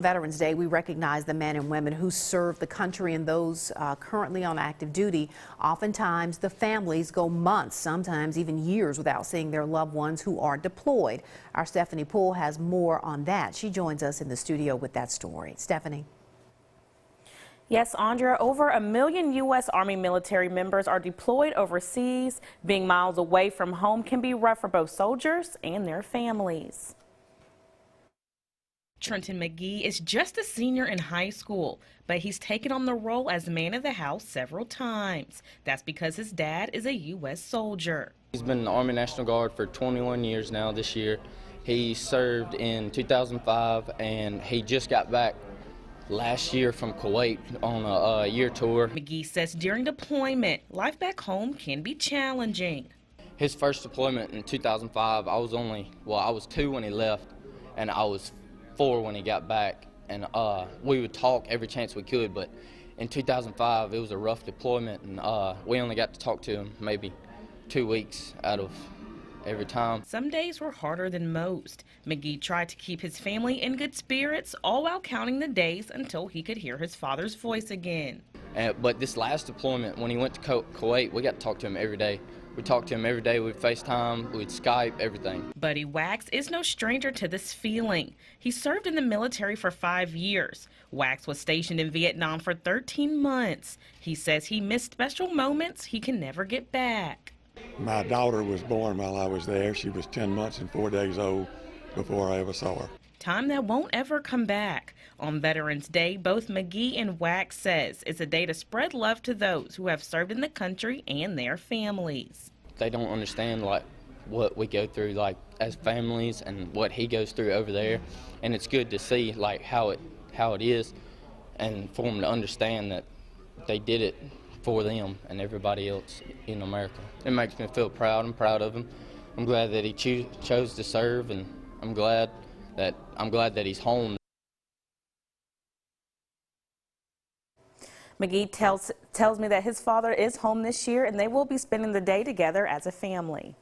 Veterans Day, we recognize the men and women who serve the country and those currently on active duty. Oftentimes, the families go months, sometimes even years, without seeing their loved ones who are deployed. Our Stephanie Poole has more on that. She joins us in the studio with that story. Stephanie. Yes, Andrea, over 1 million U.S. Army military members are deployed overseas. Being miles away from home can be rough for both soldiers and their families. Trenton McGee is just a senior in high school, but he's taken on the role as man of the house several times. That's because his dad is a U.S. soldier. He's been in the Army National Guard for 21 years now this year. He served in 2005 and he just got back last year from Kuwait on a year tour. McGee says during deployment, life back home can be challenging. His first deployment in 2005, I was 2 when he left and I was 4 when he got back, and we would talk every chance we could, but in 2005 it was a rough deployment, and we only got to talk to him maybe 2 weeks out of every time. Some days were harder than most. McGee tried to keep his family in good spirits, all while counting the days until he could hear his father's voice again. But this last deployment, when he went to Kuwait, we got to talk to him every day. We talked to him every day. We'd FaceTime, we'd Skype, everything. Buddy Wax is no stranger to this feeling. He served in the military for 5 years. Wax was stationed in Vietnam for 13 months. He says he missed special moments he can never get back. My daughter was born while I was there. She was 10 months and 4 days old before I ever saw her. Time that won't ever come back. On Veterans Day, both McGee and Wax says it's a day to spread love to those who have served in the country and their families. They don't understand what we go through as families and what he goes through over there, and it's good to see how it is, and for them to understand that they did it for them and everybody else in America. It makes me feel proud. I'm proud of him. I'm glad that he chose to serve, and I'm glad that he's home. McGee tells me that his father is home this year and they will be spending the day together as a family.